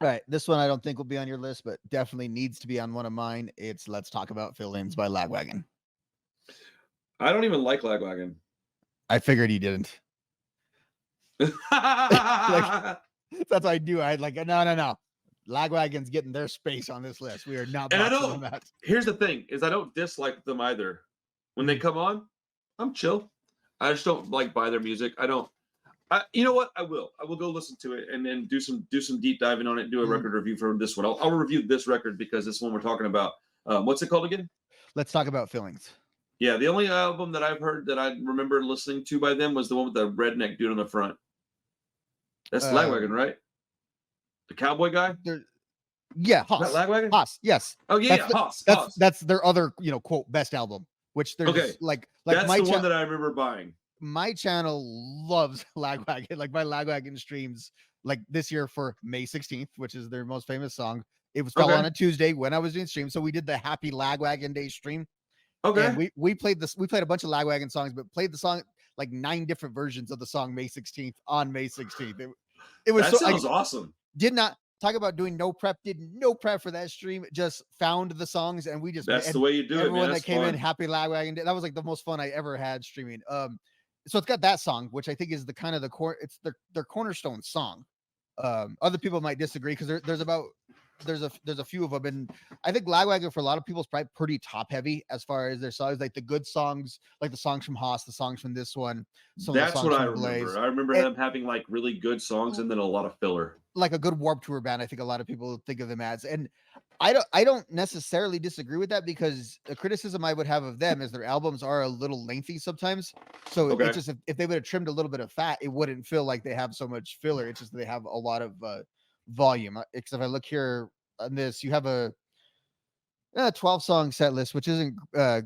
Right. This one I don't think will be on your list, but definitely needs to be on one of mine. It's Let's Talk About Feelings by Lagwagon. I don't even like Lagwagon. I figured you didn't. Like that's what I do. I like no. Lagwagon's getting their space on this list. We are not And I boxing them don't. out. Here's the thing: is I don't dislike them either. When they come on, I'm chill. I just don't like buy their music. I don't. You know what? I will. I will go listen to it and then do some deep diving on it. And do a Mhm. record review for this one. I'll review this record because this one we're talking about. What's it called again? Let's Talk About Feelings. Yeah, the only album that I've heard that I remember listening to by them was the one with the redneck dude on the front. That's Lagwagon, right? The cowboy guy? There, yeah, Is that Haas. Lagwagon? Haas, yes. Oh yeah, yeah, Haas. That's their other, quote, best album, which there's Okay, like that's my the one that I remember buying. my channel loves Lagwagon. Like my Lagwagon streams, like this year for May 16th, which is their most famous song. It was fell on a Tuesday when I was doing stream. So we did the Happy Lagwagon Day stream. Okay. And we played this. We played a bunch of Lagwagon songs, but played the song like 9 different versions of the song May 16th on May 16th. It was that sounds awesome. Did not talk about doing no prep. Did no prep for that stream. Just found the songs and we just. That's the way you do it. Everyone Man. that came in, Happy Lagwagon Day. That was like the most fun I ever had streaming. So it's got that song, which I think is the kind of the core. It's their cornerstone song. Other people might disagree because there's a few of them, and I think Lagwagon for a lot of people is probably pretty top heavy as far as their songs, like the good songs, like the songs from Haas, the songs from this one. That's what I remember. I remember them having like really good songs and then a lot of filler. Like a good Warped Tour band, I think a lot of people think of them as, and I don't necessarily disagree with that because the criticism I would have of them is their albums are a little lengthy sometimes. So it's just if they would have trimmed a little bit of fat, it wouldn't feel like they have so much filler. It's just they have a lot of volume. Because if I look here on this, you have a 12 song set list, which isn't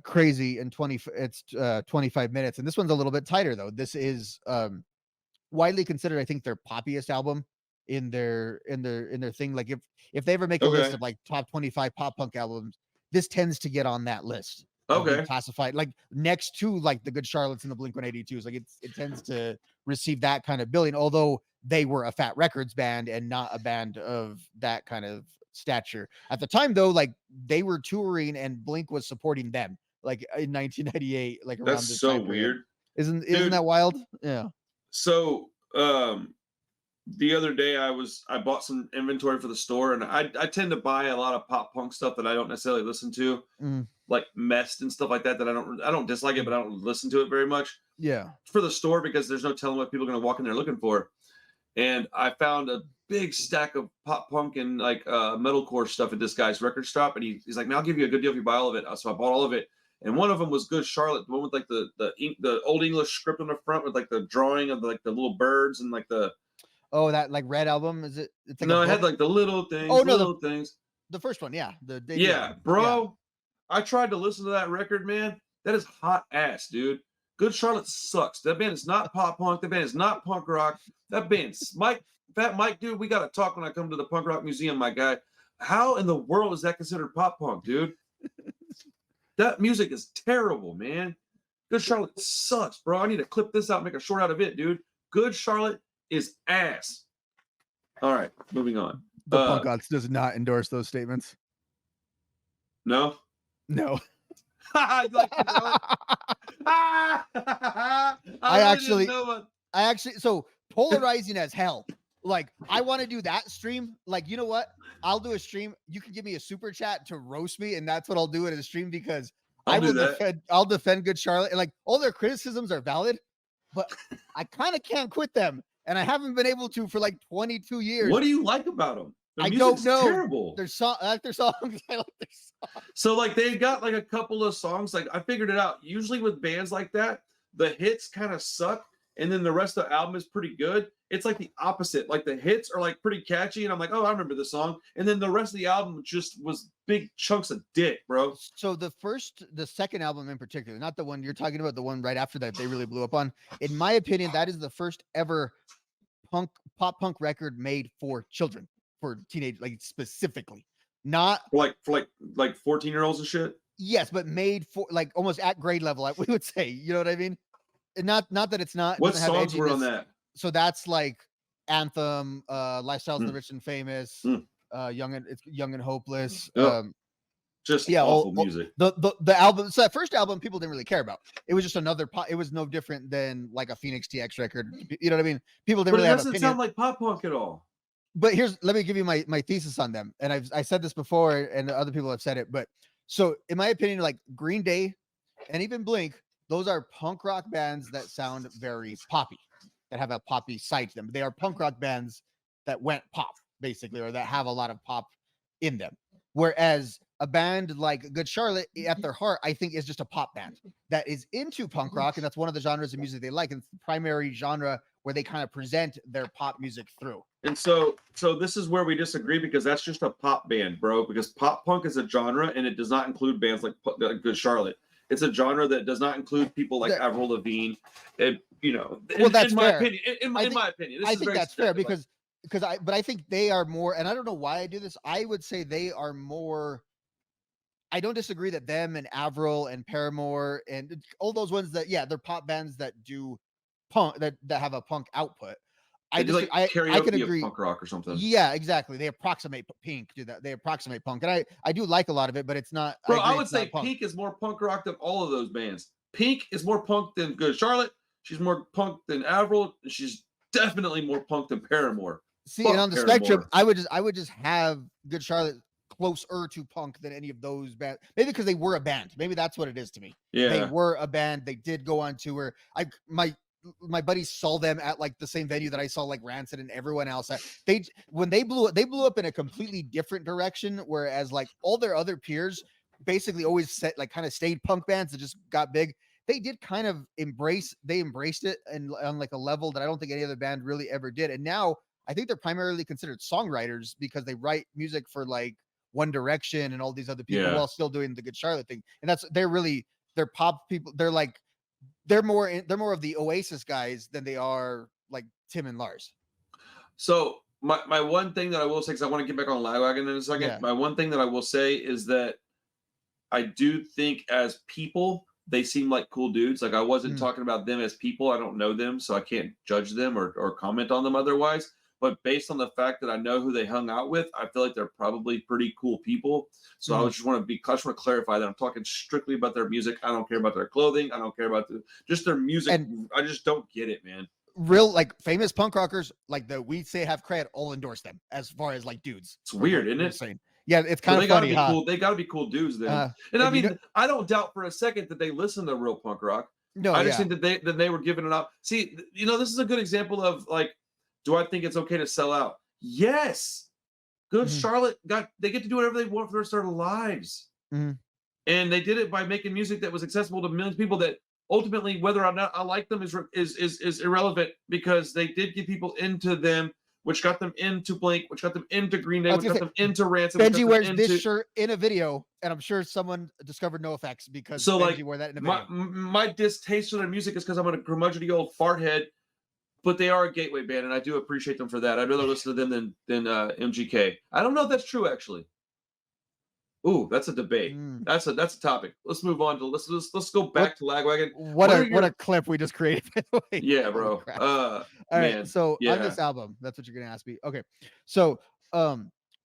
crazy. In 25 minutes, and this one's a little bit tighter though. This is widely considered, I think, their poppiest album in their thing. Like if they ever make a list of like top 25 pop punk albums, this tends to get on that list. Classified like next to like the Good Charlottes and the Blink-182s. Like it tends to receive that kind of billing, although they were a Fat Records band and not a band of that kind of stature at the time. Though, like they were touring and Blink was supporting them, like in 1998. Like around that's this so time weird. Isn't that wild? Yeah. So the other day I bought some inventory for the store, and I tend to buy a lot of pop punk stuff that I don't necessarily listen to, like Mest and stuff like that. That I don't dislike it, but I don't listen to it very much. Yeah, for the store because there's no telling what people are going to walk in there looking for. And I found a big stack of pop punk and like metalcore stuff at this guy's record shop, and he's like, "Man, I'll give you a good deal if you buy all of it." So I bought all of it. And one of them was Good Charlotte, the one with like the old English script on the front with like the drawing of the little birds and like the. Oh, that like Red album, is it? It's like no, it had like the little things. Oh no, little things. The first one, yeah. Bro. Yeah. I tried to listen to that record, man. That is hot ass, dude. Good Charlotte sucks. That band is not pop punk. That band is not punk rock. That band's Fat Mike, dude. We got to talk when I come to the Punk Rock Museum, my guy. How in the world is that considered pop punk, dude? That music is terrible, man. Good Charlotte sucks, bro. I need to clip this out, and make a short out of it, dude. Good Charlotte is ass. All right, moving on. The Punk Gods does not endorse those statements. No? No. I actually, so polarizing as hell. Like, I want to do that stream. Like, you know what? I'll do a stream. You can give me a super chat to roast me, and that's what I'll do in a stream because I'll defend Good Charlotte. And like, all their criticisms are valid, but I kind of can't quit them. And I haven't been able to for like 22 years. What do you like about them? I don't know. Terrible. I like their songs. I like their songs. So like they got like a couple of songs. Like I figured it out. Usually with bands like that, the hits kind of suck, and then the rest of the album is pretty good. It's like the opposite. Like the hits are like pretty catchy, and I'm like, oh, I remember this song. And then the rest of the album just was big chunks of dick, bro. So the second album in particular, not the one you're talking about, the one right after that they really blew up on. In my opinion, that is the first ever pop punk record made for children. For teenage, like specifically, not for 14-year-olds and shit. Yes, but made for like almost at grade level, we would say. You know what I mean? And not that it's not. What songs were on that? So that's like Anthem, Lifestyles of the Mm, Rich and Famous, mm. Young and Hopeless. Yep. Just Yeah, awful music. The album. So that first album, people didn't really care about. It was just another pop. It was no different than like a Phoenix TX record. You know what I mean? People didn't But it really have doesn't opinion. sound like pop punk at all. But let me give you my thesis on them. And I said this before, and other people have said it. But so in my opinion, like Green Day and even Blink, those are punk rock bands that sound very poppy, that have a poppy side to them. They are punk rock bands that went pop, basically, or that have a lot of pop in them. Whereas a band like Good Charlotte, at their heart, I think is just a pop band that is into punk rock, and that's one of the genres of music they like. And it's the primary genre where they kind of present their pop music through. And so this is where we disagree, because that's just a pop band, bro. Because pop punk is a genre, and it does not include bands like Good Charlotte. It's a genre that does not include people like Avril Lavigne. And, well, that's in fair. my opinion. In my opinion, I think that's fair because I think they are more, and I don't know why I do this. I would say they are more. I don't disagree that them and Avril and Paramore and all those ones that, yeah, they're pop bands that do punk, that have a punk output. I can agree. Punk rock or something. Yeah, exactly. They approximate Pink. Do that. They approximate punk, and I do like a lot of it, but it's not. Bro, I would say Pink is more punk rock than all of those bands. Pink is more punk than Good Charlotte. She's more punk than Avril. She's definitely more punk than Paramore. See, and on the spectrum, I would just have Good Charlotte closer to punk than any of those bands. Maybe because they were a band. Maybe that's what it is to me. Yeah, they were a band. They did go on tour. My buddies saw them at like the same venue that I saw like Rancid and everyone else at. When they blew up in a completely different direction, whereas like all their other peers basically always kind of stayed punk bands that just got big. They did kind of embraced it and on like a level that I don't think any other band really ever did. And now I think they're primarily considered songwriters because they write music for like One Direction and all these other people while still doing the Good Charlotte thing. And they're pop people. They're more of the Oasis guys than they are like Tim and Lars. So my one thing that I will say, because I want to get back on Lagwagon in a second. Yeah. My one thing that I will say is that I do think as people, they seem like cool dudes. Like I wasn't talking about them as people. I don't know them, so I can't judge them or comment on them otherwise. But based on the fact that I know who they hung out with, I feel like they're probably pretty cool people. So I just want to clarify that I'm talking strictly about their music. I don't care about their clothing. I don't care about just their music. And I just don't get it, man. Real like famous punk rockers like the We Say Have Cred all endorse them as far as like dudes. It's weird, isn't it? Insane. Yeah, it's kind of funny. Cool. They got to be cool dudes then. And I mean, I don't doubt for a second that they listen to real punk rock. No, I just think that they were giving it up. See, this is a good example of like, do I think it's okay to sell out? Yes. Good Charlotte they get to do whatever they want for the rest of their lives. And they did it by making music that was accessible to millions of people that ultimately, whether or not I like them is irrelevant, because they did get people into them, which got them into Blink, which got them into Green Day, which got them into Rancid. Benji wears this shirt in a video, and I'm sure someone discovered NoFX because Benji wore that in a video. My distaste for their music is because I'm a curmudgeonly old farthead, but they are a gateway band, and I do appreciate them for that. I'd rather listen to them than MGK. I don't know if that's true, actually. Ooh, that's a debate. That's a topic. Let's move on to let's go back to Lagwagon. What a clip we just created. Yeah, bro. All right. So on this album, that's what you're gonna ask me. Okay. So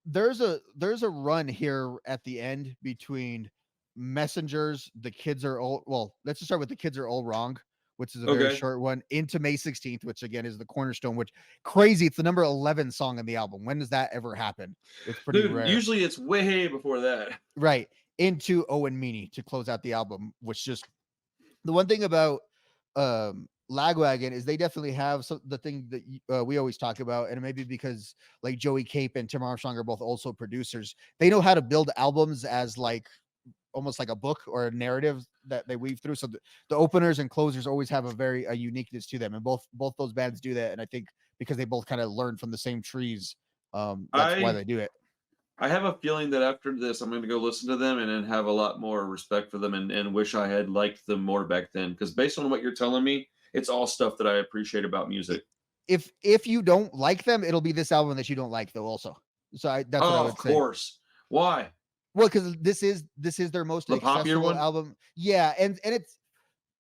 there's a run here at the end between Messengers, The Kids Are All Well, let's just start with The Kids Are All Wrong, which is a very short one, into May 16th, which again is the cornerstone, which crazy. It's the number 11 song on the album. When does that ever happen? It's pretty rare. Usually it's way before that. Right. Into Oh and Meanie to close out the album, which just the one thing about Lagwagon is they definitely have the thing that we always talk about, and maybe because like Joey Cape and Tim Armstrong are both also producers, they know how to build albums as like almost like a book or a narrative that they weave through. So the openers and closers always have a uniqueness to them, and both those bands do that. And I think because they both kind of learn from the same trees, that's why they do it. I have a feeling that after this, I'm going to go listen to them and then have a lot more respect for them and wish I had liked them more back then. Because based on what you're telling me, it's all stuff that I appreciate about music. If you don't like them, it'll be this album that you don't like though also. So that's what I would say. Of course. Why? Well, because this is their most accessible album. Yeah, and it's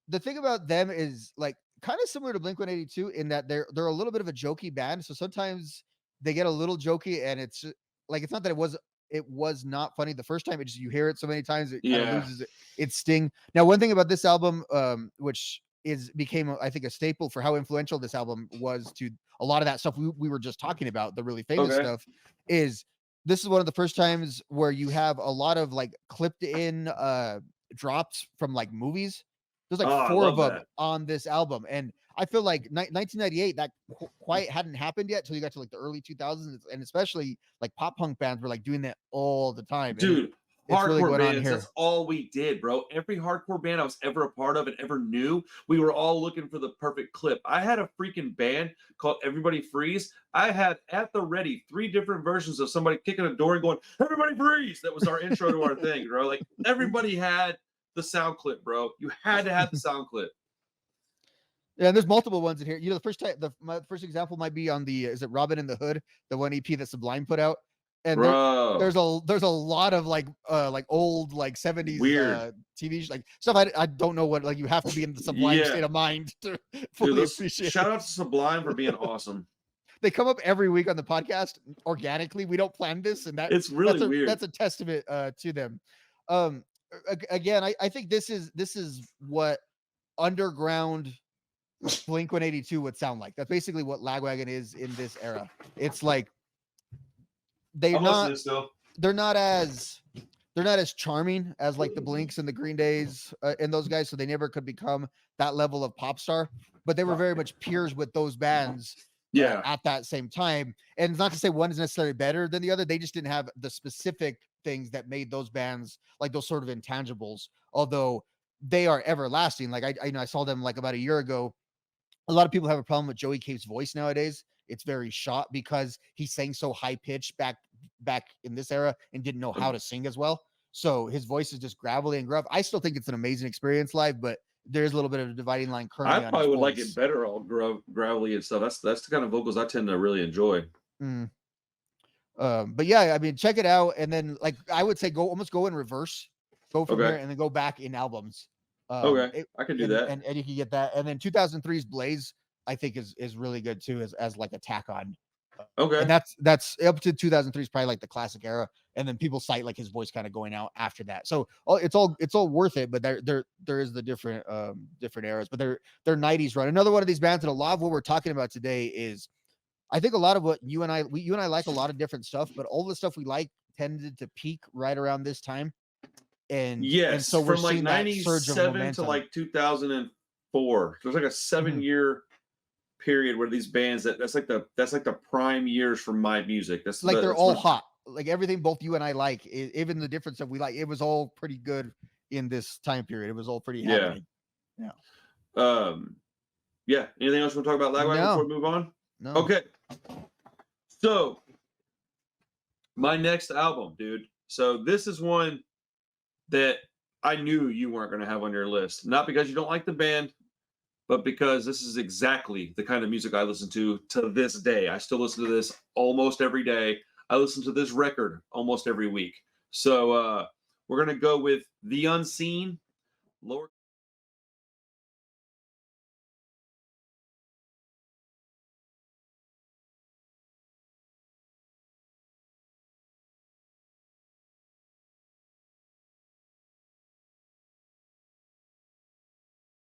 the thing about them is like kind of similar to Blink-182 in that they're a little bit of a jokey band. So sometimes they get a little jokey, and it's not that it was not funny the first time. It just you hear it so many times it kind of loses its sting. Now, one thing about this album, which became I think a staple for how influential this album was to a lot of that stuff we were just talking about, the really famous stuff, is this is one of the first times where you have a lot of like clipped in drops from like movies. There's like 4 of them on this album, and I feel like 1998 that quite hadn't happened yet till you got to like the early 2000s, and especially like pop punk bands were like doing that all the time. Dude, hardcore bands, that's all we did, bro. Every hardcore band I was ever a part of and ever knew, we were all looking for the perfect clip. I had a freaking band called Everybody Freeze. I had at the ready 3 different versions of somebody kicking a door and going, "Everybody freeze." That was our intro to our thing, bro. Like everybody had the sound clip, bro. You had to have the sound clip. Yeah, and there's multiple ones in here. You know, my first example might be on the is it Robin in the Hood, the one EP that Sublime put out. And there's a lot of like old like 70s TV like stuff I don't know what, like you have to be in the Sublime state of mind to fully appreciate. Shout out to Sublime for being awesome. They come up every week on the podcast organically. We don't plan this, and it's really weird. That's a testament to them. Again, I think this is what underground Blink-182 would sound like. That's basically what Lagwagon is in this era. It's like they're not as charming as like the Blinks and the Green Days and those guys, so they never could become that level of pop star, but they were very much peers with those bands at that same time. And it's not to say one is necessarily better than the other, they just didn't have the specific things that made those bands like those sort of intangibles, although they are everlasting. Like I saw them like about a year ago. A lot of people have a problem with Joey Cape's voice nowadays. It's very shot because he sang so high pitched back in this era and didn't know how to sing as well. So his voice is just gravelly and gruff. I still think it's an amazing experience live, but there's a little bit of a dividing line currently. I probably would like it better all gravelly and stuff. That's the kind of vocals I tend to really enjoy. But yeah, I mean, check it out, and then like I would say go in reverse, go from here and then go back in albums. I can do that, and you can get that. And then 2003's Blaze, I think is really good too, as like a tack on. And that's up to 2003 is probably like the classic era, and then people cite like his voice kind of going out after that. So it's all worth it, but there is the different eras, but they're 90s run. Another one of these bands, and a lot of what we're talking about today is, I think a lot of what you and I like a lot of different stuff, but all the stuff we like tended to peak right around this time. And so we're from like 97 to like 2004. There's like a 7-year period where these bands that's like the prime years for my music. That's like they're all hot. Like everything both you and I like, even the difference that we like, it was all pretty good in this time period. It was all pretty happening. Yeah. Anything else you want to talk about Lagwagon before we move on? No. Okay. So my next album, dude. So this is one that I knew you weren't going to have on your list. Not because you don't like the band, but because this is exactly the kind of music I listen to this day. I still listen to this almost every day. I listen to this record almost every week. So we're going to go with The Unseen, Lord.